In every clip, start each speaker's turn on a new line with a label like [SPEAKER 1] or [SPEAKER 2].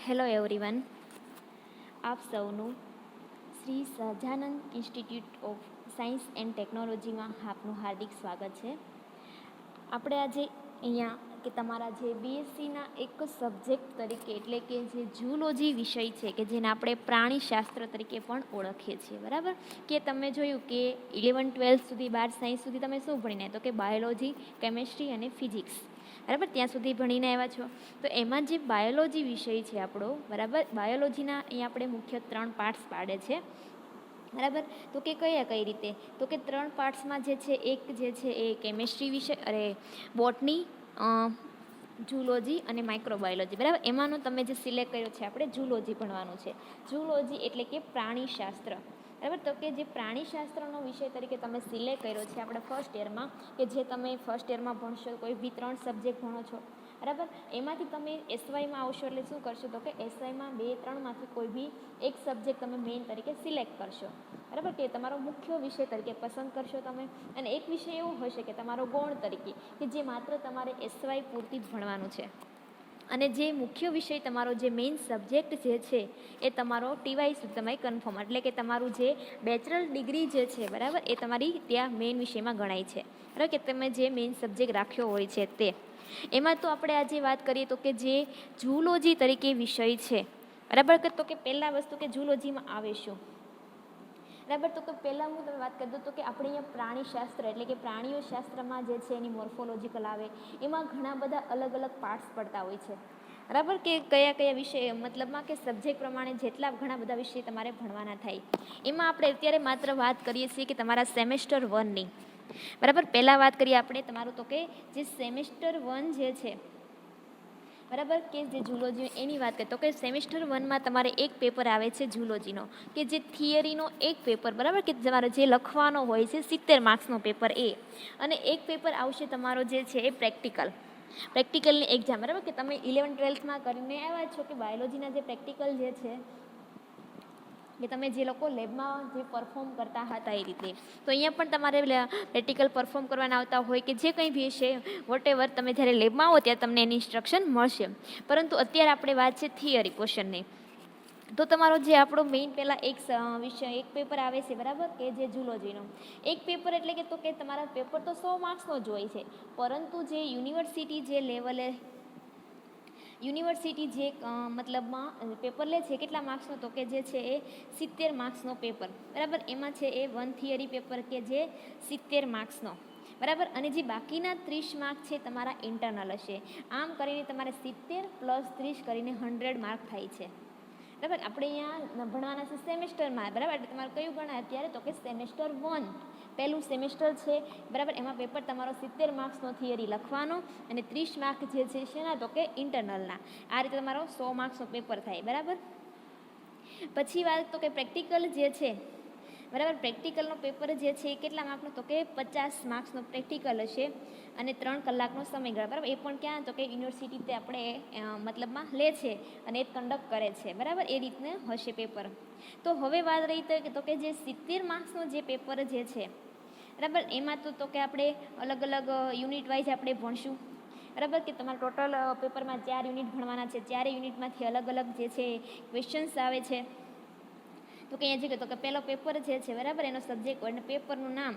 [SPEAKER 1] Hello everyone, આપ સૌનું Shri Sahajanand institute of science and ટેકનોલોજીમાં આપનું હાર્દિક સ્વાગત છે. આપણે આજે અહીંયા કે તમારા જે બીએસસીના એક સબ્જેક્ટ તરીકે એટલે કે જે ઝૂલોજી વિષય છે કે જેને આપણે પ્રાણીશાસ્ત્ર તરીકે પણ ઓળખીએ છીએ, બરાબર. કે તમે જોયું કે 11-12 સુધી 12 સાયન્સ સુધી તમે શું ભણીને તો કે બાયોલોજી, કેમેસ્ટ્રી અને ફિઝિક્સ, બરાબર, ત્યાં સુધી ભણીને આવ્યા છો. તો એમાં જે બાયોલોજી વિષય છે આપણો, બરાબર, બાયોલોજીના અહીંયા આપણે મુખ્ય 3 પાર્ટ્સ પાડે છે, બરાબર. તો કે કઈ રીતે તો કે 3 પાર્ટ્સમાં જે છે એક જે છે એ કેમેસ્ટ્રી વિષય બોટની, ઝૂલોજી અને માઇક્રોબાયોલોજી, બરાબર. એમાંનો તમે જે સિલેક્ટ કર્યો છે આપણે ઝૂલોજી ભણવાનું છે. ઝૂલોજી એટલે કે પ્રાણીશાસ્ત્ર, બરાબર. તો કે જે પ્રાણીશાસ્ત્રનો વિષય તરીકે તમે સિલેક્ટ કર્યો છે આપણે ફર્સ્ટ યરમાં, કે જે તમે ફર્સ્ટ યરમાં ભણશો, કોઈ બી 3 સબ્જેક્ટ ભણો છો, બરાબર. એમાંથી તમે એસવાયમાં આવશો એટલે શું કરશો તો કે એસવાયમાં 2-3માંથી કોઈ બી એક સબ્જેક્ટ તમે મેઇન તરીકે સિલેક્ટ કરશો, બરાબર, કે તમારો મુખ્ય વિષય તરીકે પસંદ કરશો તમે. અને એક વિષય એવો હશે કે તમારો ગૌણ તરીકે, કે જે માત્ર તમારે એસવાય પૂરતી જ ભણવાનું છે. અને જે મુખ્ય વિષય તમારો જે મેઇન સબ્જેક્ટ જે છે એ તમારો ટીવાય સુધી તમારી કન્ફર્મ, એટલે કે તમારું જે બેચલર ડિગ્રી જે છે, બરાબર, એ તમારી ત્યાં મેઇન વિષયમાં ગણાય છે, બરાબર, કે તમે જે મેઇન સબ્જેક્ટ રાખ્યો હોય છે તે. એમાં તો આપણે આજે વાત કરીએ તો કે જે ઝૂલોજી તરીકે વિષય છે, બરાબર. તો કે પહેલા વસ્તુ કે ઝૂલોજીમાં આવે શું, બરાબર. તો કે પહેલાં હું તમે વાત કરી દઉં તો કે આપણે અહીંયા પ્રાણીશાસ્ત્ર એટલે કે પ્રાણીઓ શાસ્ત્રમાં જે છે એની મોર્ફોલોજીકલ આવે, એમાં ઘણા બધા અલગ અલગ પાર્ટ્સ પડતા હોય છે, બરાબર, કે કયા કયા વિષય મતલબમાં કે સબ્જેક્ટ પ્રમાણે જેટલા ઘણા બધા વિષય તમારે ભણવાના થાય. એમાં આપણે અત્યારે માત્ર વાત કરીએ છીએ કે તમારા સેમેસ્ટર 1ની, બરાબર. પહેલાં વાત કરીએ આપણે તમારું તો કે જે સેમેસ્ટર 1 જે છે, બરાબર, કે જે ઝૂલોજી એની વાત કરીએ તો કે સેમેસ્ટર 1માં તમારે એક પેપર આવે છે ઝૂલોજીનો, કે જે થિયરીનો એક પેપર, બરાબર, કે તમારે જે લખવાનો હોય છે 70 માર્ક્સનો પેપર એ. અને એક પેપર આવશે તમારો જે છે એ પ્રેક્ટિકલની એક્ઝામ, બરાબર, કે તમે 11-12માં કરીને આવ્યા છો કે બાયોલોજીના જે પ્રેક્ટિકલ જે છે કે તમે જે લોકો લેબમાં જે પરફોર્મ કરતા હતા એ રીતે, તો અહીંયા પણ તમારે પ્રેક્ટિકલ પરફોર્મ કરવાના આવતા હોય કે જે કંઈ બી હશે વોટેવર, તમે જ્યારે લેબમાં આવો ત્યારે તમને એની ઇન્સ્ટ્રક્શન મળશે. પરંતુ અત્યારે આપણે વાત છે થિયરી ક્વેશ્ચનની. તો તમારો જે આપણો મેઇન પહેલાં એક વિષય એક પેપર આવે છે, બરાબર, કે જે ઝૂલોજીનો એક પેપર, એટલે કે તો કે તમારા પેપર તો 100 માર્ક્સનો જ હોય છે, પરંતુ જે યુનિવર્સિટી જે લેવલે યુનિવર્સિટી જે મતલબમાં પેપર લે છે કેટલા માર્ક્સનો તો કે જે છે એ 70 માર્ક્સનો પેપર, બરાબર. એમાં છે એ 1 થિયરી પેપર કે જે 70 માર્ક્સનો, બરાબર. અને જે બાકીના 30 માર્ક છે તમારા ઇન્ટરનલ હશે. આમ કરીને તમારે 70 + 30 કરીને 100 માર્ક થાય છે, બરાબર. આપણે અહીંયા ભણવાના છે સેમેસ્ટરમાં, બરાબર. એટલે તમારે કયું ગણાય અત્યારે તો કે સેમેસ્ટર 1 પહેલું સેમેસ્ટર છે, બરાબર. એમાં પેપર તમારો 70 માર્ક્સનો થિયરી લખવાનો અને 30 માર્ક જે છે શેના તો કે ઇન્ટરનલના. આ રીતે તમારો 100 માર્ક્સનો પેપર થાય, બરાબર. પછી વાત તો કે પ્રેક્ટિકલ જે છે, બરાબર, પ્રેક્ટિકલનો પેપર જે છે એ કેટલા માર્કનો તો કે 50 માર્ક્સનો પ્રેક્ટિકલ હશે અને 3 કલાકનો સમયગાળો, બરાબર. એ પણ ક્યાં તો કે યુનિવર્સિટી તે આપણે મતલબમાં લે છે અને એ કન્ડક્ટ કરે છે, બરાબર. એ રીતના હશે પેપર. તો હવે વાત રહી તો કે જે 70 માર્ક્સનો જે પેપર જે છે, બરાબર, એમાં તો કે આપણે અલગ અલગ યુનિટ વાઇઝ આપણે ભણશું, બરાબર, કે તમારા ટોટલ પેપરમાં 4 યુનિટ ભણવાના છે. 4 યુનિટમાંથી અલગ અલગ જે છે ક્વેશ્ચન્સ આવે છે. તો કે અહીંયા જે તો કે પહેલો પેપર જે છે, બરાબર, એનો સબ્જેક્ટ હોય અને પેપરનું નામ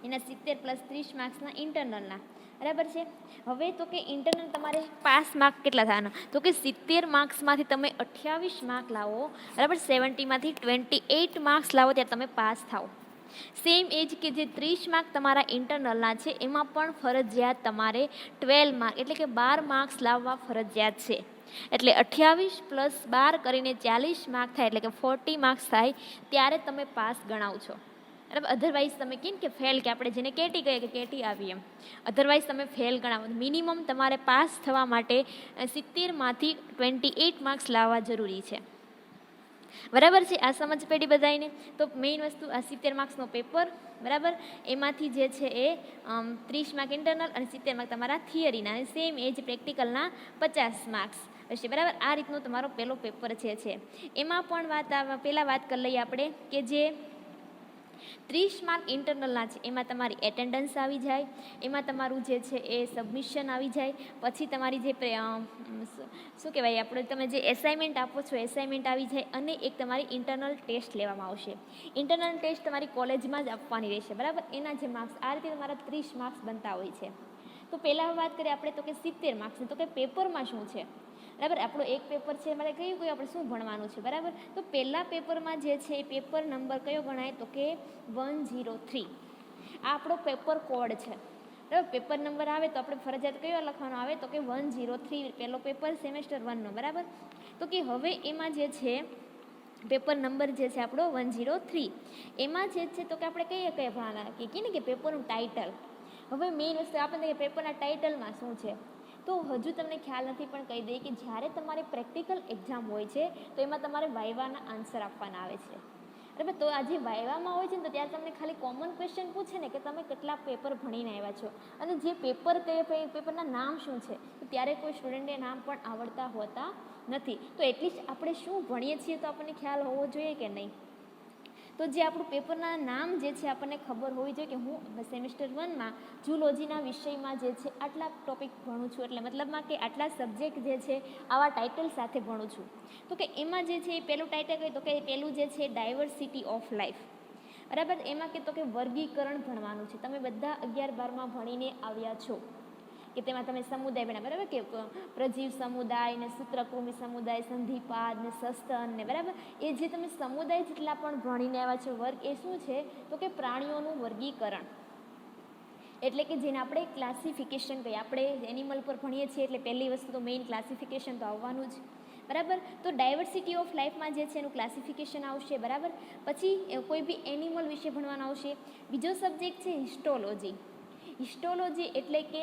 [SPEAKER 1] એના 70 + 30 માર્ક્સના ઇન્ટરનલના, બરાબર છે. હવે તો કે ઇન્ટરનલ તમારે પાસ માર્ક કેટલા થવાના તો કે 70 માર્ક્સમાંથી તમે 28 માર્ક લાવો, બરાબર, 70માંથી 28 માર્ક્સ લાવો ત્યારે તમે પાસ થાઓ. સેમ એજ કે જે 30 માર્ક તમારા ઇન્ટરનલના છે એમાં પણ ફરજિયાત તમારે 12 માર્ક એટલે કે 12 માર્ક્સ લાવવા ફરજિયાત છે. એટલે 28 + 12 કરીને 40 માર્ક થાય, એટલે કે 40 માર્ક્સ થાય ત્યારે તમે પાસ ગણાવ છો, બરાબર. અધરવાઇઝ તમે કેમ કે ફેલ, કે આપણે જેને કેટી કહીએ કે કેટી આવી એમ, અધરવાઇઝ તમે ફેલ ગણાવો. મિનિમમ તમારે પાસ થવા માટે 70માંથી 28 માર્ક્સ લાવવા જરૂરી છે, બરાબર છે. આ સમજ પડી બધાને. તો મેઇન વસ્તુ આ 70 માર્ક્સનો પેપર, બરાબર, એમાંથી જે છે એ 30 માર્ક ઇન્ટરનલ અને 70 માર્ક તમારા થિયરીના અને સેમ એજ પ્રેક્ટિકલના 50 માર્ક્સ હશે, બરાબર. આ રીતનો તમારો પહેલો પેપર છે. એમાં પણ પહેલાં વાત કરી લઈએ આપણે કે જે 30 માર્ક ઇન્ટરનલના છે, એમાં તમારી એટેન્ડન્સ આવી જાય, એમાં તમારું જે છે એ સબમિશન આવી જાય, પછી તમારી જે શું કહેવાય આપણે તમે જે એસાઇનમેન્ટ આપો છો એસાઇનમેન્ટ આવી જાય, અને એક તમારી ઇન્ટરનલ ટેસ્ટ લેવામાં આવશે. ઇન્ટરનલ ટેસ્ટ તમારી કોલેજમાં જ આપવાની રહેશે, બરાબર. એના જે માર્ક્સ આ રીતે તમારા 30 માર્ક્સ બનતા હોય છે. તો પહેલાં વાત કરીએ આપણે તો કે 70 માર્ક્સની, તો કે પેપરમાં શું છે, બરાબર. આપણો એક પેપર છે, મારે કયું આપણે શું ભણવાનું છે, બરાબર. તો પહેલાં પેપરમાં જે છે એ પેપર નંબર કયો ગણાય તો કે 103. આ આપણો પેપર કોડ છે, બરાબર. પેપર નંબર આવે તો આપણે ફરજિયાત કયો લખવાનો આવે તો કે 103, પહેલો પેપર સેમેસ્ટર 1નો, બરાબર. તો કે હવે એમાં જે છે પેપર નંબર જે છે આપણો 103, એમાં જે છે તો કે આપણે કઈ ભણવાના કે ને કે પેપરનું ટાઇટલ. હવે મેઇન વસ્તુ આપણને કે પેપરના ટાઇટલમાં શું છે, તો હજુ તમને ખ્યાલ નથી, પણ કહી દઈએ કે જ્યારે તમારે પ્રેક્ટિકલ એક્ઝામ હોય છે તો એમાં તમારે વાઇવાના આન્સર આપવાના આવે છે, બરાબર. તો આ જે વાઇવામાં હોય છે ને તો ત્યારે તમને ખાલી કોમન ક્વેશ્ચન પૂછે ને કે તમે કેટલા પેપર ભણીને આવ્યા છો, અને જે પેપર પેપરના નામ શું છે, તો ત્યારે કોઈ સ્ટુડન્ટને નામ પણ આવડતા હોતા નથી. તો એટલીસ્ટ આપણે શું ભણીએ છીએ તો આપણને ખ્યાલ હોવો જોઈએ કે નહીં. તો જે આપણું પેપરના નામ જે છે આપણને ખબર હોવી જોઈએ કે હું સેમેસ્ટર 1માં ઝૂલોજીના વિષયમાં જે છે આટલા ટોપિક ભણું છું, એટલે મતલબમાં કે આટલા સબ્જેક્ટ જે છે આવા ટાઇટલ સાથે ભણું છું. તો કે એમાં જે છે એ પહેલું ટાઇટલ કહે તો કે પહેલું જે છે ડાયવર્સિટી ઓફ લાઈફ, બરાબર. એમાં કે તો કે વર્ગીકરણ ભણવાનું છે. તમે બધા 11-12માં ભણીને આવ્યા છો કે તેમાં તમે સમુદાય ભણ્યા, બરાબર, કે પ્રજીવ સમુદાય ને સૂત્રકૃમિ સમુદાય, સંધિપાદ ને સસ્તન ને, બરાબર. એ જે તમે સમુદાય જેટલા પણ ભણીને આવ્યા છો વર્ગ, એ શું છે તો કે પ્રાણીઓનું વર્ગીકરણ, એટલે કે જેને આપણે ક્લાસિફિકેશન કહીએ. આપણે એનિમલ પર ભણીએ છીએ એટલે પહેલી વસ્તુ તો મેઇન ક્લાસિફિકેશન તો આવવાનું જ, બરાબર. તો ડાયવર્સિટી ઓફ લાઈફમાં જે છે એનું ક્લાસિફિકેશન આવશે, બરાબર. પછી કોઈ બી એનિમલ વિશે ભણવાનું આવશે. બીજો સબ્જેક્ટ છે હિસ્ટોલોજી. હિસ્ટોલોજી એટલે કે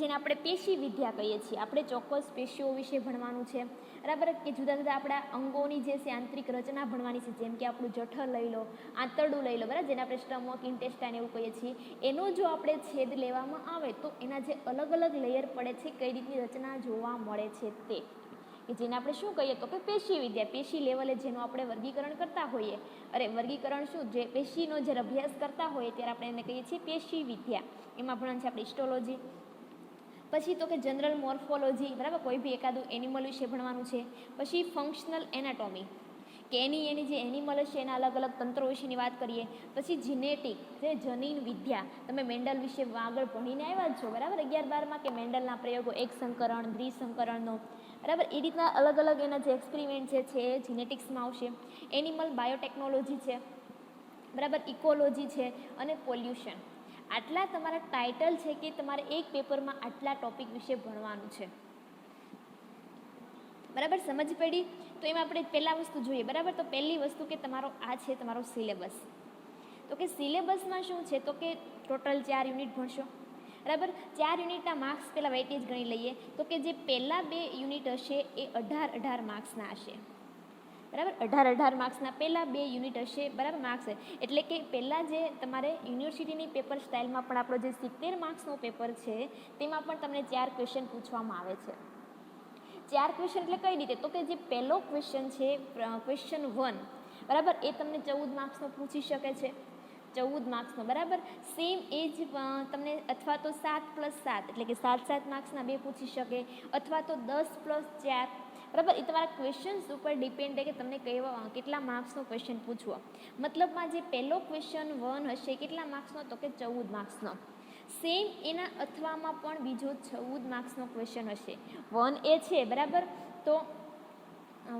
[SPEAKER 1] જેને આપણે પેશી વિદ્યા કહીએ છીએ. આપણે ચોક્કસ પેશીઓ વિશે ભણવાનું છે, બરાબર, કે જુદા જુદા આપણા અંગોની જે છે આંતરિક રચના ભણવાની છે, જેમ કે આપણું જઠર લઈ લો, આંતરડું લઈ લો, બરાબર, જેને આપણે સ્ટમક, ઇન્ટેસ્ટાઇન એવું કહીએ છીએ. એનો જો આપણે છેદ લેવામાં આવે તો એના જે અલગ અલગ લેયર પડે છે, કઈ રીતની રચના જોવા મળે છે તે, કે જેને આપણે શું કહીએ તો કે પેશી વિદ્યા. પેશી લેવલે જેનું આપણે વર્ગીકરણ કરતા હોઈએ, વર્ગીકરણ શું, જે પેશીનો જે અભ્યાસ કરતા હોઈએ ત્યારે આપણે એને કહીએ છીએ પેશી વિદ્યા. એમાં ભણવાનું છે આપણે હિસ્ટોલોજી. પછી તો કે જનરલ મોર્ફોલોજી, બરાબર, કોઈ બી એકાદું એનિમલ વિશે ભણવાનું છે. પછી ફંક્શનલ એનાટોમી, કે એની જે એનિમલ હશે એના અલગ અલગ તંત્રો વિશેની વાત કરીએ. પછી જીનેટિક, જે જનીન વિદ્યા, તમે મેન્ડલ વિશે આગળ ભણીને આવ્યા જ છો, બરાબર, 11-12માં, કે મેન્ડલના પ્રયોગો, એક સંકરણ, દ્વિસંકરણનો, બરાબર. એ રીતના અલગ અલગ એના જે એક્સપેરિમેન્ટ છે એ જીનેટિક્સમાં આવશે. એનિમલ બાયોટેકનોલોજી છે, બરાબર, ઇકોલોજી છે, અને પોલ્યુશન. આટલા તમારા ટાઇટલ છે કે તમારે એક પેપરમાં આટલા ટોપિક વિશે ભણવાનું છે, બરાબર. સમજ પડી. તો એમાં આપણે પહેલા વસ્તુ જોઈએ, બરાબર. તો પહેલી વસ્તુ કે તમારો આ છે તમારો સિલેબસ. તો કે સિલેબસમાં શું છે તો કે ટોટલ 4 યુનિટ ભણશો, બરાબર. 4 યુનિટના માર્ક્સ પહેલાં વેઇટેજ ગણી લઈએ તો કે જે પહેલાં 2 યુનિટ હશે એ 18 માર્ક્સના હશે, બરાબર. 18 માર્ક્સના પહેલાં 2 યુનિટ હશે, બરાબર, માર્ક્સ. એટલે કે પહેલાં જે તમારે યુનિવર્સિટીની પેપર સ્ટાઇલમાં પણ આપણો જે 70 માર્ક્સનો પેપર છે તેમાં પણ તમને 4 ક્વેશ્ચન પૂછવામાં આવે છે. 4 ક્વેશ્ચન એટલે કઈ રીતે તો કે જે પહેલો ક્વેશ્ચન છે ક્વેશ્ચન 1, બરાબર, એ તમને 14 માર્ક્સનો પૂછી શકે છે, 14 માર્ક્સનો, બરાબર. સેમ એ જ તમને અથવા તો 7 + 7 એટલે કે 7 માર્ક્સના 2 પૂછી શકે, અથવા તો 10 + 4, બરાબર. એ તમારા ક્વેશ્ચન્સ ઉપર ડિપેન્ડ છે કે તમને કેટલા માર્ક્સનો ક્વેશ્ચન પૂછવો. મતલબમાં જે પહેલો ક્વેશ્ચન 1 હશે કેટલા માર્ક્સનો તો કે 14 માર્ક્સનો. સેમ એના અથવામાં પણ બીજો 14 માર્ક્સનો ક્વેશ્ચન હશે. 1A છે, બરાબર, તો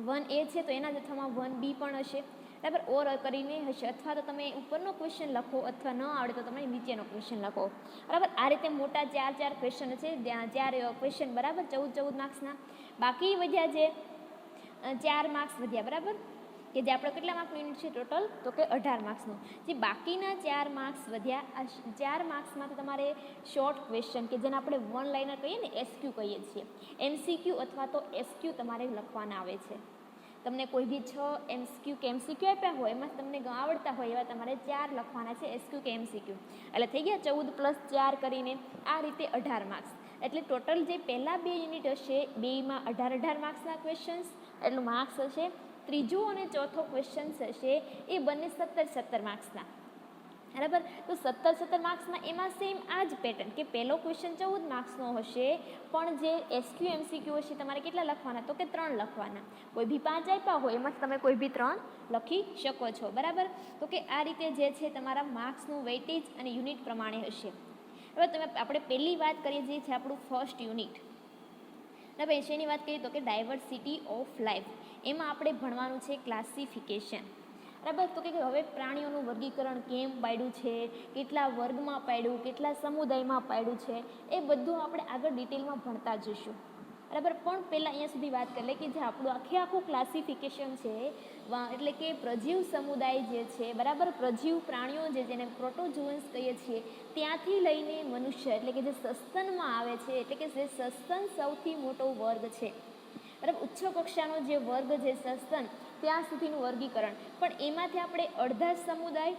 [SPEAKER 1] 1A છે તો એના જ અથવામાં 1B પણ હશે, બરાબર, ઓર કરીને હશે. અથવા તો તમે ઉપરનો ક્વેશ્ચન લખો, અથવા ન આવડે તો તમે નીચેનો ક્વેશ્ચન લખો, બરાબર. આ રીતે મોટા 4 ક્વેશ્ચન છે, 4 ક્વેશ્ચન, બરાબર, 14 માર્ક્સના. બાકી વધ્યા જે 4 માર્ક્સ વધ્યા, બરાબર, કે જે આપણે કેટલા માર્ક્સનું યુનિટ છે ટોટલ તો કે 18 માર્ક્સનું. જે બાકીના 4 માર્ક્સ વધ્યા, આ 4 માર્ક્સમાંથી તમારે શોર્ટ ક્વેશ્ચન કે જેને આપણે 1 લાઇનર કહીએ ને, SQ કહીએ છીએ, MCQ અથવા તો SQ તમારે લખવાના આવે છે. તમને કોઈ બી 6 MCQ કે MCQ આપ્યા હોય એમાં તમને આવડતા હોય એવા તમારે 4 લખવાના છે, SQ કે MCQ. એટલે થઈ ગયા 14 + 4 કરીને આ રીતે 18 માર્ક્સ. એટલે ટોટલ જે પહેલાં 2 યુનિટ હશે, 2માં 18 માર્ક્સના ક્વેશ્ચન્સ એટલું માર્ક્સ હશે. ત્રીજો અને ચોથો ક્વેશ્ચન્સ હશે એ બંને 17 માર્ક્સના, બરાબર. તો 17 માર્ક્સમાં એમાં સેમ આ જ પેટર્ન કે પહેલો ક્વેશ્ચન 14 માર્ક્સનો હશે, પણ જે SQ MCQ હશે તમારે કેટલા લખવાના, તો કે 3 લખવાના. કોઈ બી 5 આપ્યા હોય એમાં તમે કોઈ બી 3 લખી શકો છો. બરાબર. તો કે આ રીતે જે છે તમારા માર્ક્સનું વેઇટેજ અને યુનિટ પ્રમાણે હશે. હવે આપણે પહેલી વાત કરીએ જે છે આપણું ફર્સ્ટ યુનિટ. હવે એની વાત કરીએ તો કે ડાયવર્સિટી ઓફ લાઈફ. એમાં આપણે ભણવાનું છે ક્લાસિફિકેશન. બરાબર. તો કે હવે પ્રાણીઓનું વર્ગીકરણ કેમ પાડ્યું છે, કેટલા વર્ગમાં પાડ્યું, કેટલા સમુદાયમાં પાડ્યું છે, એ બધું આપણે આગળ ડિટેલમાં ભણતા જઈશું. બરાબર. પણ પહેલાં અહીંયા સુધી વાત કરી લે કે જે આપણું આખું ક્લાસિફિકેશન છે, એટલે કે પ્રજીવ સમુદાય જે છે, બરાબર, પ્રજીવ પ્રાણીઓ જેને પ્રોટોઝોઅન્સ કહીએ છીએ, ત્યાંથી લઈને મનુષ્ય એટલે કે જે સસ્તનમાં આવે છે, એટલે કે જે સસ્તન સૌથી મોટો વર્ગ છે. બરાબર. ઉચ્ચ કક્ષાનો જે વર્ગ છે સસ્તન, ત્યાં સુધીનું વર્ગીકરણ. પણ એમાંથી આપણે અડધા સમુદાય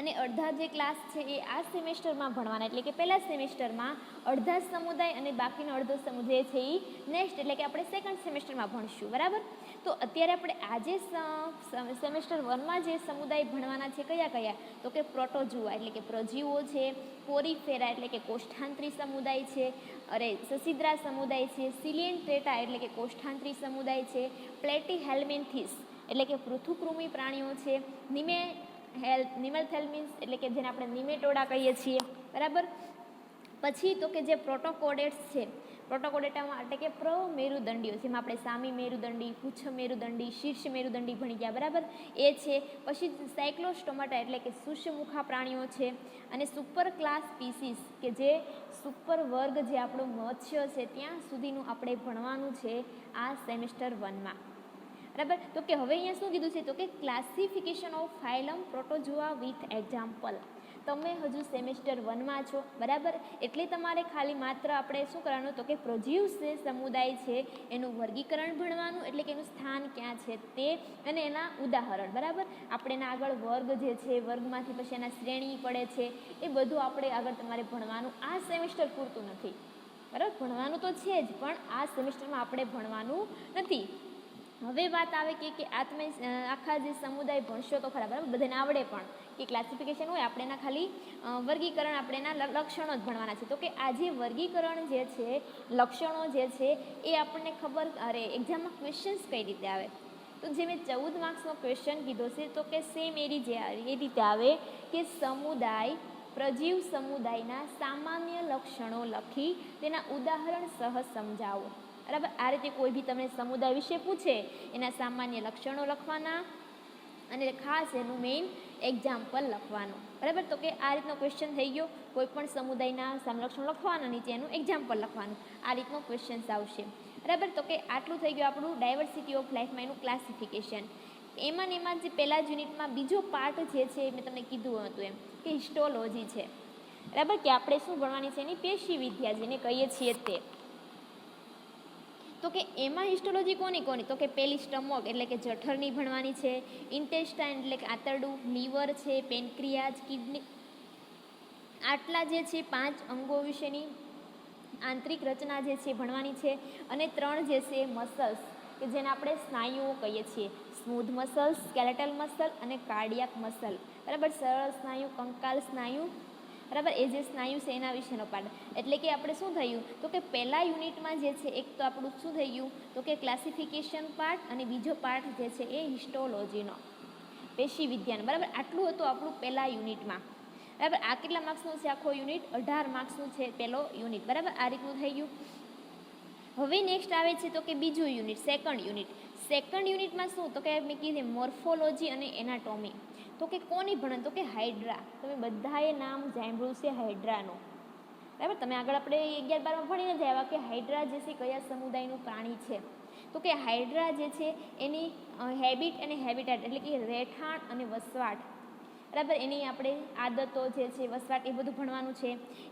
[SPEAKER 1] અને અડધા જે ક્લાસ છે એ આ સેમેસ્ટરમાં ભણવાના, એટલે કે પહેલા સેમેસ્ટરમાં અડધા સમુદાય અને બાકીનો અડધો સમુદાય છે એ નેક્સ્ટ એટલે કે આપણે સેકન્ડ સેમેસ્ટરમાં ભણશું. બરાબર. તો અત્યારે આપણે આજે સેમેસ્ટર 1માં જે સમુદાય ભણવાના છે કયા કયા, તો કે પ્રોટોઝોઆ એટલે કે પ્રજીવો છે, પોરીફેરા એટલે કે કોષ્ઠાંતરી સમુદાય છે, સસિદ્રા સમુદાય છે, સિલિયન્ટ્રેટા એટલે કે કોષ્ઠાંતરી સમુદાય છે, પ્લેટીહેલ્મિન્થીસ એટલે કે પૃથુકૃમિ પ્રાણીઓ છે, નિમેલ્થેલ્મિન્સ એટલે કે જેને આપણે નિમેટોડા કહીએ છીએ. બરાબર. પછી તો કે જે પ્રોટોકોડેટ્સ છે, પ્રોટોકોડેટામાં એટલે કે પ્રમેરુદંડીઓ, જેમાં આપણે સામી મેરુદંડી, પુચ્છ મેરુદંડી, શીર્ષ મેરુદંડી ભણી ગયા. બરાબર. એ છે. પછી સાયક્લોસ્ટોમાટા એટલે કે શુષ્મુખા પ્રાણીઓ છે, અને સુપર ક્લાસ સ્પીસીસ કે જે સુપર વર્ગ જે આપણો મત્સ્ય છે ત્યાં સુધીનું આપણે ભણવાનું છે આ સેમેસ્ટર 1માં. બરાબર. તો કે હવે અહીંયા શું કીધું છે, તો કે classification of phylum protozoa with example. તમે હજુ સેમેસ્ટર 1માં છો. બરાબર. એટલે તમારે ખાલી માત્ર આપણે શું કરવાનું, તો કે પ્રજીવ સમુદાય છે એનું વર્ગીકરણ ભણવાનું, એટલે કે એનું સ્થાન ક્યાં છે તે અને એના ઉદાહરણ. બરાબર. આપણે એના આગળ વર્ગ જે છે, વર્ગમાંથી પછી એના શ્રેણી પડે છે, એ બધું આપણે આગળ તમારે ભણવાનું. આ સેમેસ્ટર પૂરતું નથી. બરાબર. ભણવાનું તો છે જ, પણ આ સેમેસ્ટરમાં આપણે ભણવાનું નથી. હવે વાત આવે કે આ તમે આખા જે સમુદાય ભણશો તો ખરા. બરાબર. બધાને આવડે પણ કે ક્લાસિફિકેશન હોય, આપણે એના ખાલી વર્ગીકરણ, આપણે એના લક્ષણો જ ભણવાના છે. તો કે આ જે વર્ગીકરણ જે છે, લક્ષણો જે છે એ આપણને ખબર, એક્ઝામમાં ક્વેશ્ચન્સ કઈ રીતે આવે, તો જે મેં 14 માર્ક્સનો ક્વેશ્ચન કીધો છે, તો કે સેમ એ રીતે આવે કે સમુદાય, પ્રજીવ સમુદાયના સામાન્ય લક્ષણો લખી તેના ઉદાહરણ સહ સમજાવો. બરાબર. આ રીતે કોઈ બી તમને સમુદાય વિશે પૂછે, એના સામાન્ય લક્ષણો લખવાના અને ખાસ એનું મેઇન એક્ઝામ્પલ લખવાનું. બરાબર. તો કે આ રીતનો ક્વેશ્ચન થઈ ગયો. કોઈ પણ સમુદાયના સામાન્ય લક્ષણો લખવાના, નીચે એનું એક્ઝામ્પલ લખવાનું. આ રીતનો ક્વેશ્ચન્સ આવશે. બરાબર. તો કે આટલું થઈ ગયું આપણું ડાયવર્સિટી ઓફ લાઈફમાં એનું ક્લાસિફિકેશન. એમાં જે પહેલા જ યુનિટમાં બીજો પાર્ટ જે છે મેં તમને કીધું હતું એમ કે હિસ્ટોલોજી છે. બરાબર. કે આપણે શું ભણવાની છે, એની પેશી વિદ્યા જેને કહીએ છીએ તે. તો કે એમાં હિસ્ટોલોજી કોની, તો કે પહેલી સ્ટમક એટલે કે જઠરની ભણવાની છે, ઇન્ટેસ્ટાઇન એટલે કે આંતરડું, લીવર છે, પેનક્રિયાઝ, કિડની, આટલા જે છે 5 અંગો વિશેની આંતરિક રચના જે છે ભણવાની છે. અને 3 જે છે મસલ્સ કે જેને આપણે સ્નાયુઓ કહીએ છીએ, સ્મૂધ મસલ્સ, સ્કેલેટલ મસલ અને કાર્ડિયાક મસલ. બરાબર. સરળ સ્નાયુ, કંકાલ સ્નાયુ. બરાબર. એ જે સ્નાયુ છે એના વિશેનો પાઠ. એટલે કે આપણે શું થયું, તો કે પહેલા યુનિટમાં જે છે એક તો આપણું શું થઈ ગયું, તો કે ક્લાસિફિકેશન પાર્ટ, અને બીજો પાર્ટ જે છે એ હિસ્ટોલોજીનો, પેશી વિદ્યાનો. બરાબર. આટલું હતું આપણું પહેલા યુનિટમાં. બરાબર. આ કેટલા માર્ક્સનું છે આખો યુનિટ? 18 માર્ક્સનું છે પહેલો યુનિટ. બરાબર. આ રીતનું થઈ ગયું. હવે નેક્સ્ટ આવે છે તો કે બીજું યુનિટ, સેકન્ડ યુનિટ. સેકન્ડ યુનિટમાં શું, તો કે મેં કીધું મોર્ફોલોજી અને એનાટોમી. તો કે કોની ભણન, તો કે હાઇડ્રા. તમે બધાએ નામ સાંભળ્યું છે હાઇડ્રાનું. બરાબર. તમે આગળ આપણે 11-12માં ભણીને જ આવ્યા કે હાઇડ્રા જે છે કયા સમુદાયનું પ્રાણી છે. તો કે હાઇડ્રા જે છે એની હેબિટ અને હેબિટાટ એટલે કે રહેઠાણ અને વસવાટ. બરાબર. એની આપણે આદતો જે છે, વસવાટ, એ બધું ભણવાનું છે.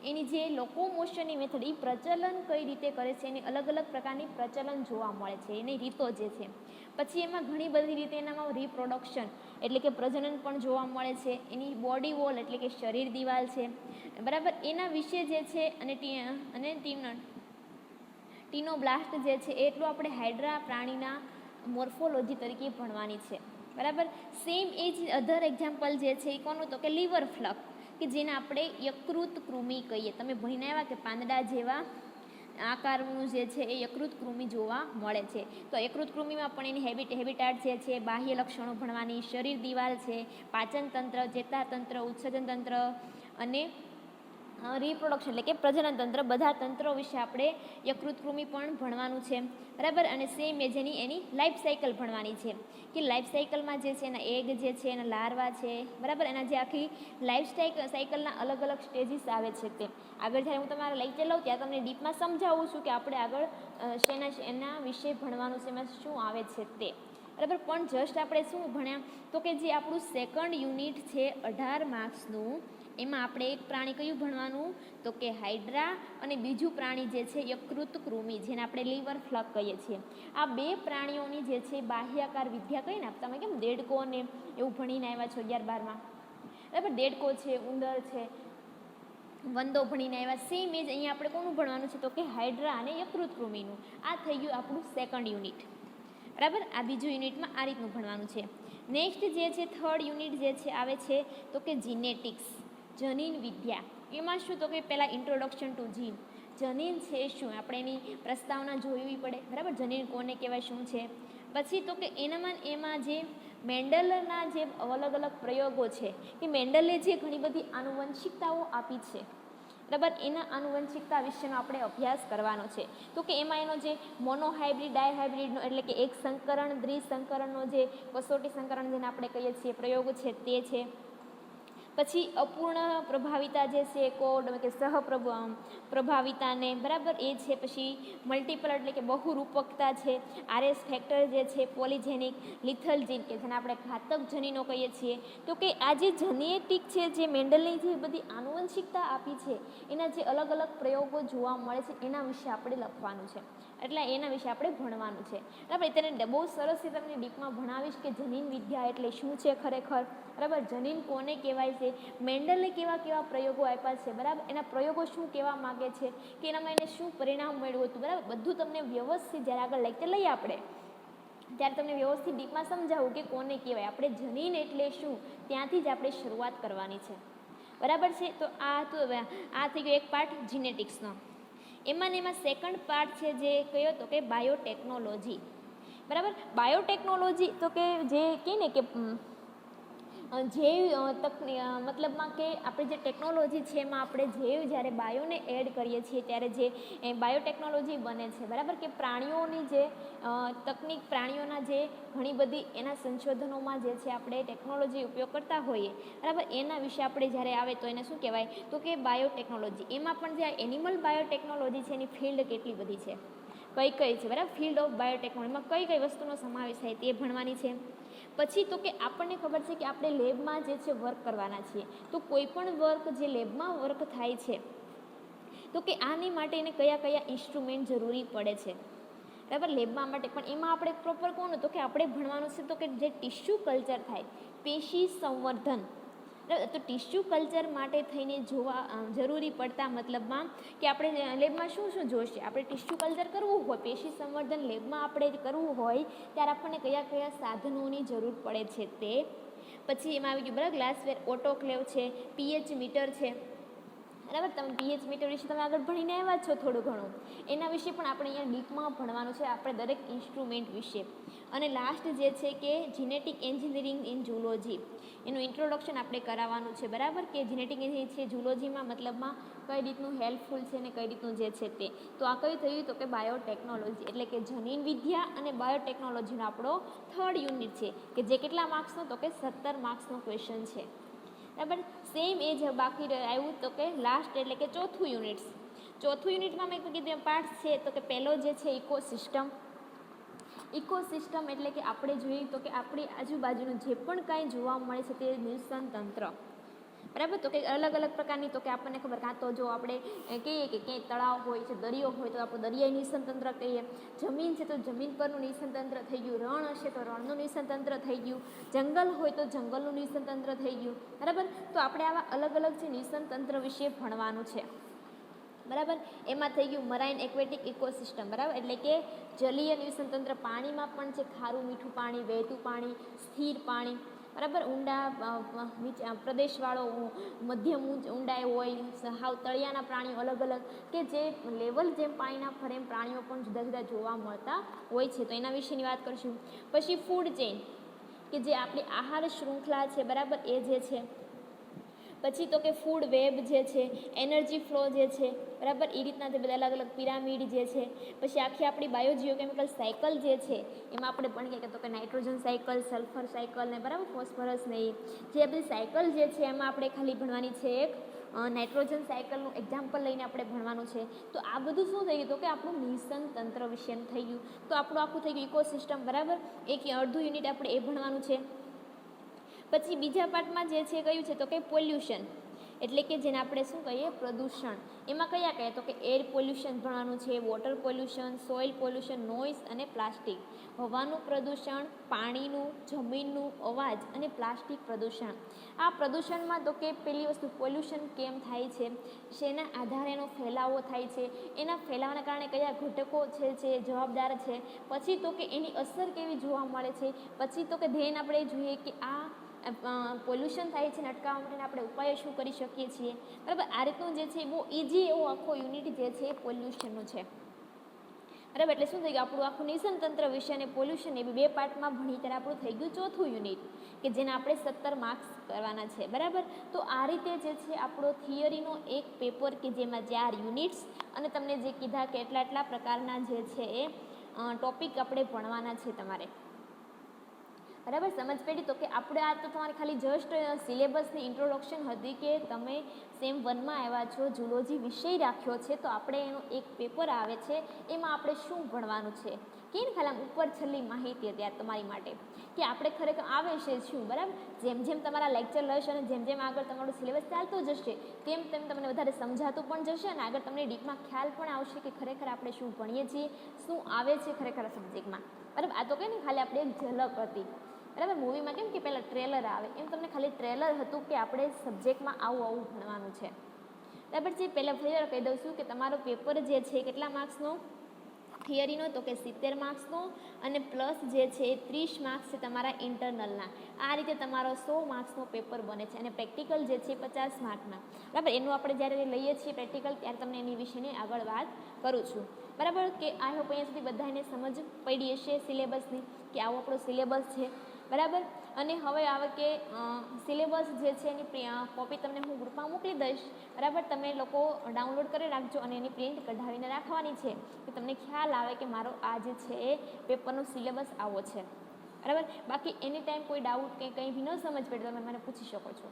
[SPEAKER 1] એની જે લોકોમોશનની મેથડ, એ પ્રચલન કઈ રીતે કરે છે, એની અલગ અલગ પ્રકારની પ્રચલન જોવા મળે છે, એની રીતો જે છે. પછી એમાં ઘણી બધી રીતે એનામાં રિપ્રોડક્શન એટલે કે પ્રજનન પણ જોવા મળે છે. એની બોડી વોલ એટલે કે શરીર દિવાલ છે. બરાબર. એના વિશે જે છે અને ટીનોબ્લાસ્ટ જે છે એટલું આપણે હાઇડ્રા પ્રાણીના મોર્ફોલોજી તરીકે ભણવાની છે. બરાબર. સેમ એ જ અધર એક્ઝામ્પલ જે છે એ કોનું, તો કે લીવર ફ્લક, કે જેને આપણે યકૃત કૃમિ કહીએ. તમે ભણીને આવ્યા કે પાંદડા જેવા આકારનું જે છે એ યકૃત કૃમિ જોવા મળે છે. તો યકૃત કૃમિમાં પણ એની હેબિટાટ જે છે, બાહ્ય લક્ષણો ભણવાની, શરીર દિવાલ છે, પાચન તંત્ર, ચેતાતંત્ર, ઉત્સર્જન તંત્ર અને રિપ્રોડક્શન એટલે કે પ્રજનન તંત્ર, બધા તંત્રો વિશે આપણે યકૃત કૃમિ પણ ભણવાનું છે. બરાબર. અને સેમ એ જેની એની લાઈફ સાયકલ ભણવાની છે, કે લાઈફ સાયકલમાં જે છે એના એગ જે છે, એના લાર્વા છે, બરાબર, એના જે આખી લાઈફ સાયકલના અલગ અલગ સ્ટેજીસ આવે છે. તે આગળ જ્યારે હું તમારા લેક્ચર લઉં ત્યાં તમને ડીપમાં સમજાવું છું કે આપણે આગળ એના વિશે ભણવાનું છે, એમાં શું આવે છે તે. બરાબર. પણ જસ્ટ આપણે શું ભણ્યા, તો કે જે આપણું સેકન્ડ યુનિટ છે 18 માર્ક્સનું, એમાં આપણે એક પ્રાણી કયું ભણવાનું, તો કે હાઇડ્રા, અને બીજું પ્રાણી જે છે યકૃત કૃમિ, જેને આપણે લીવર ફ્લક કહીએ છીએ. આ બે પ્રાણીઓની જે છે બાહ્યાકાર વિદ્યા કહીને, તમે કેમ દેડકો ને એવું ભણીને આવ્યા છો 11-12માં, બરાબર. દેડકો છે, ઉંદર છે, વંદો ભણીને આવ્યા. સેમ એ જ અહીંયા આપણે કોનું ભણવાનું છે, તો કે હાઇડ્રા અને યકૃત કૃમિનું. આ થઈ ગયું આપણું સેકન્ડ યુનિટ. બરાબર. આ બીજું યુનિટમાં આ રીતનું ભણવાનું છે. નેક્સ્ટ જે છે થર્ડ યુનિટ જે છે આવે છે, તો કે જીનેટિક્સ, જનીન વિદ્યા. એમાં શું, તો કે પહેલાં ઇન્ટ્રોડક્શન ટુ જીન, જનીન છે શું, આપણે એની પ્રસ્તાવના જોવી પડે. બરાબર. જનીન કોને કહેવાય, શું છે. પછી તો કે એમાં જે મેન્ડલના જે અલગ અલગ પ્રયોગો છે, કે મેન્ડલે જે ઘણી બધી આનુવંશિકતાઓ આપી છે, બરાબર, એના આનુવંશિકતા વિશેનો આપણે અભ્યાસ કરવાનો છે. તો કે એમાં એનો જે મોનોહાઇબ્રિડ, ડાયહાઇબ્રિડનો એટલે કે એક સંકરણ, દ્વિસંકરણનો જે કસોટી સંકરણ જેને આપણે કહીએ છીએ પ્રયોગ છે તે છે. પછી અપૂર્ણ પ્રભાવિતા જે છે, કોડ કે પ્રભાવિતાને, બરાબર, એ છે. પછી મલ્ટિપલ એટલે કે બહુરૂપકતા છે, આરએસ ફેક્ટર જે છે, પોલિજેનિક, લિથલ જીન કે જેને આપણે ઘાતક જનીનો કહીએ છીએ. તો કે આ જે જેનેટિક છે, જે મેન્ડલની જે બધી આનુવંશિકતા આપી છે, એના જે અલગ અલગ પ્રયોગો જોવા મળે છે, એના વિશે આપણે લખવાનું છે, એટલે એના વિશે આપણે ભણવાનું છે. બરાબર. તેને બહુ સરસ રીતે તમને ડીપમાં ભણાવીશ કે જનીન વિદ્યા એટલે શું છે ખરેખર, બરાબર, જનીન કોને કહેવાય છે, મેન્ડલે કેવા કેવા પ્રયોગો આપ્યા છે, બરાબર, એના પ્રયોગો શું કહેવા માગે છે, કે એનામાં એને શું પરિણામ મળ્યું હતું, બરાબર, બધું તમને વ્યવસ્થિત જ્યારે આગળ લેક્ચર લઈએ આપણે ત્યારે તમને વ્યવસ્થિત ડીપમાં સમજાવું કે કોને કહેવાય. આપણે જનીન એટલે શું, ત્યાંથી જ આપણે શરૂઆત કરવાની છે. બરાબર છે. તો આ થઈ ગયો એક પાર્ટ જીનેટિક્સનો. એમાં સેકન્ડ પાર્ટ છે જે કયો, તો કે બાયોટેકનોલોજી. બરાબર. બાયોટેકનોલોજી તો કે જે કહે ને કે મતલબમાં કે આપણે જે ટેકનોલોજી છે એમાં આપણે જ્યારે બાયોને એડ કરીએ છીએ ત્યારે જે બાયોટેકનોલોજી બને છે. બરાબર. કે પ્રાણીઓની જે તકનિક, પ્રાણીઓના જે ઘણી બધી એના સંશોધનોમાં જે છે આપણે ટેકનોલોજી ઉપયોગ કરતા હોઈએ, બરાબર, એના વિશે આપણે જ્યારે આવે તો એને શું કહેવાય, તો કે બાયોટેકનોલોજી. એમાં પણ જે એનિમલ બાયોટેકનોલોજી છે એની ફિલ્ડ કેટલી બધી છે, કઈ છે, બરાબર, ફિલ્ડ ઓફ બાયોટેકનોલોજીમાં કઈ વસ્તુનો સમાવેશ થાય તે ભણવાની છે. પછી તો કે આપણને ખબર છે કે આપણે લેબમાં જે છે વર્ક કરવાના છીએ, તો કોઈ પણ વર્ક જે લેબમાં વર્ક થાય છે, તો કે આની માટે એને કયા કયા ઇન્સ્ટ્રુમેન્ટ જરૂરી પડે છે, બરાબર, લેબમાં માટે. પણ એમાં આપણે પ્રોપર કોનું, તો કે આપણે ભણવાનું છે, તો કે જે ટિશ્યુ કલ્ચર થાય, પેશી સંવર્ધન. તો ટિશ્યુ કલ્ચર માટે થઈને જરૂરી પડતા મતલબમાં કે આપણે લેબમાં શું જોઈશે, આપણે ટિશ્યુ કલ્ચર કરવું હોય, પેશી સંવર્ધન લેબમાં આપણે કરવું હોય ત્યારે આપણને કયા કયા સાધનોની જરૂર પડે છે તે. પછી એમાં આવી ગયું, બરાબર, ગ્લાસવેર, ઓટોક્લેવ છે, પીએચ મીટર છે, બરાબર. તમે પીએચ મીટર વિશે તમે આગળ ભણીને આવ્યા છો થોડું ઘણું, એના વિશે પણ આપણે અહીંયા ડીપમાં ભણવાનું છે, આપણે દરેક ઇન્સ્ટ્રુમેન્ટ વિશે. અને લાસ્ટ જે છે કે જીનેટિક એન્જિનિયરિંગ ઇન ઝૂલોજી, એનું ઇન્ટ્રોડક્શન આપણે કરાવવાનું છે, બરાબર, કે જીનેટિક એન્જિનિયરિંગ છે ઝૂલોજીમાં મતલબમાં કઈ રીતનું હેલ્પફુલ છે ને કઈ રીતનું જે છે તે. તો આ કયું થયું, તો કે બાયોટેકનોલોજી એટલે કે જનીન વિદ્યા અને બાયોટેકનોલોજીનો આપણો થર્ડ યુનિટ છે, કે જે કેટલા માર્ક્સનો, તો કે 17 માર્ક્સનો ક્વેશ્ચન છે. બરાબર. સેમ એ જ બાકી આવ્યું, તો કે લાસ્ટ એટલે કે ચોથું યુનિટ્સ. ચોથું યુનિટમાં મેં કીધું પાર્ટ છે, તો કે પહેલો જે છે ઇકોસિસ્ટમ. ઇકોસિસ્ટમ એટલે કે આપણે જોઈએ તો કે આપણી આજુબાજુનું જે પણ કાંઈ જોવા મળે છે તે નિવસન તંત્ર, બરાબર. તો કે અલગ અલગ પ્રકારની, તો કે આપણને ખબર, કાં તો જો આપણે કહીએ કે ક્યાંય તળાવ હોય છે, દરિયો હોય તો આપણે દરિયાઈ નિવસન તંત્ર કહીએ, જમીન છે તો જમીન પરનું નિવસન તંત્ર થઈ ગયું, રણ હશે તો રણનું નિવસન તંત્ર થઈ ગયું, જંગલ હોય તો જંગલનું નિવસન તંત્ર થઈ ગયું, બરાબર. તો આપણે આવા અલગ અલગ જે નિવસન તંત્ર વિશે ભણવાનું છે. બરાબર. એમાં થઈ ગયું મરાઇન એક્વેટિક ઇકોસિસ્ટમ, બરાબર, એટલે કે જલીય નિવસન તંત્ર. પાણીમાં પણ છે ખારું મીઠું પાણી, વહેતું પાણી, સ્થિર પાણી, બરાબર, ઊંડા નીચે પ્રદેશવાળો, મધ્યમ ઊંડાઈ હોય, હાવ તળિયાના પ્રાણીઓ અલગ અલગ, કે જે લેવલ જેમ પાણીના ફરે એમ પ્રાણીઓ પણ જુદા જુદા જોવા મળતા હોય છે. તો એના વિશેની વાત કરીશું. પછી ફૂડ ચેઇન, કે જે આપણી આહાર શૃંખલા છે, બરાબર, એ જે છે. પછી તો કે ફૂડ વેબ જે છે, એનર્જી ફ્લો જે છે, બરાબર, એ રીતના જે બધા અલગ અલગ પિરામિડ જે છે. પછી આખી આપણી બાયોજીઓકેમિકલ સાયકલ જે છે, એમાં આપણે ભણીએ કે તો કે નાઇટ્રોજન સાયકલ, સલ્ફર સાયકલ ને, બરાબર, ફોસ્ફરસ ને, જે બધી સાયકલ જે છે એમાં આપણે ખાલી ભણવાની છે એક નાઇટ્રોજન સાયકલનું એક્ઝામ્પલ લઈને આપણે ભણવાનું છે. તો આ બધું શું થઈ ગયું, તો કે આપણું નિવસન તંત્ર વિશેનું થઈ ગયું. તો આપણું આખું થઈ ગયું ઇકોસિસ્ટમ, બરાબર, એક અડધું યુનિટ આપણે એ ભણવાનું છે. પછી બીજા પાર્ટમાં જે છે કયું છે, તો કે પોલ્યુશન, એટલે કે જેને આપણે શું કહીએ, પ્રદૂષણ. એમાં કયા કયા, તો કે એર પોલ્યુશન ભણવાનું છે, water pollution, soil pollution, noise અને પ્લાસ્ટિક. હવાનું પ્રદૂષણ, પાણીનું, જમીનનું, અવાજ અને પ્લાસ્ટિક પ્રદૂષણ. આ પ્રદૂષણમાં તો કે પેલી વસ્તુ પોલ્યુશન કેમ થાય છે, શેના આધારે એનો ફેલાવો થાય છે, એના ફેલાવાના કારણે કયા ઘટકો છે જે જવાબદાર છે, પછી તો કે એની અસર કેવી જોવા મળે છે, પછી તો કે ધ્યેય આપણે જોઈએ કે આ પોલ્યુશન થાય છે ને અટકાવવા માટેના આપણે ઉપાયો શું કરી શકીએ છીએ, બરાબર. આ રીતનું જે છે બહુ ઇઝી એવો આખો યુનિટ જે છે એ પોલ્યુશનનો છે, બરાબર. એટલે શું થઈ ગયું, આપણું આખું નિવસન તંત્ર વિશે અને પોલ્યુશન એ બે પાર્ટમાં ભણી ત્યારે આપણું થઈ ગયું ચોથું યુનિટ, કે જેને આપણે 17 માર્ક્સ કરવાના છે, બરાબર. તો આ રીતે જે છે આપણો થિયરીનો એક પેપર કે જેમાં 4 યુનિટ્સ અને તમને જે કીધા કે એટલા પ્રકારના જે છે એ ટોપિક આપણે ભણવાના છે તમારે, બરાબર. સમજ પડી. તો કે આપણે આ તો તમારે ખાલી જસ્ટ સિલેબસની ઇન્ટ્રોડક્શન હતી કે તમે સેમ 1માં આવ્યા છો, ઝૂલોજી વિષય રાખ્યો છે, તો આપણે એનો એક પેપર આવે છે, એમાં આપણે શું ભણવાનું છે, કે ખાલી ઉપર છેલ્લી માહિતી હતી આ તમારી માટે, કે આપણે ખરેખર આવે છે શું, બરાબર. જેમ જેમ તમારા લેક્ચર લેશે અને જેમ જેમ આગળ તમારું સિલેબસ ચાલતો જશે તેમ તેમ તમને વધારે સમજાતું પણ જશે અને આગળ તમને ડીપમાં ખ્યાલ પણ આવશે કે ખરેખર આપણે શું ભણીએ છીએ, શું આવે છે ખરેખર સબ્જેક્ટમાં, બરાબર. આ તો કંઈ નહીં, ખાલી આપણે એક ઝલક હતી, બરાબર. મૂવીમાં કેમ કે પહેલાં ટ્રેલર આવે એમ તમને ખાલી ટ્રેલર હતું કે આપણે સબ્જેક્ટમાં આવું ભણવાનું છે, બરાબર છે. પહેલાં ફરી કહી દઉં છું કે તમારો પેપર જે છે કેટલા માર્ક્સનો થિયરીનો, તો કે 70 માર્ક્સનો, અને પ્લસ જે છે એ 30 માર્ક્સ છે તમારા ઇન્ટરનલના. આ રીતે તમારો 100 માર્ક્સનો પેપર બને છે અને પ્રેક્ટિકલ જે છે 50 માર્કના, બરાબર. એનું આપણે જ્યારે લઈએ છીએ પ્રેક્ટિકલ ત્યારે તમને એની વિશેની આગળ વાત કરું છું, બરાબર. કે આઈ હોપ અહીંયા સુધી બધાને સમજ પડી હશે સિલેબસની, કે આવો આપણો સિલેબસ છે, બરાબર. અને હવે આવે કે સિલેબસ જે છે એની કોપી તમને હું ગ્રુપમાં મોકલી દઈશ, બરાબર. તમે લોકો ડાઉનલોડ કરી રાખજો અને એની પ્રિન્ટ કઢાવીને રાખવાની છે, કે તમને ખ્યાલ આવે કે મારો આ જે છે એ પેપરનો સિલેબસ આવો છે, બરાબર. બાકી એની ટાઈમ કોઈ ડાઉટ કે કંઈ બી ન સમજ પડે તમે મને પૂછી શકો છો.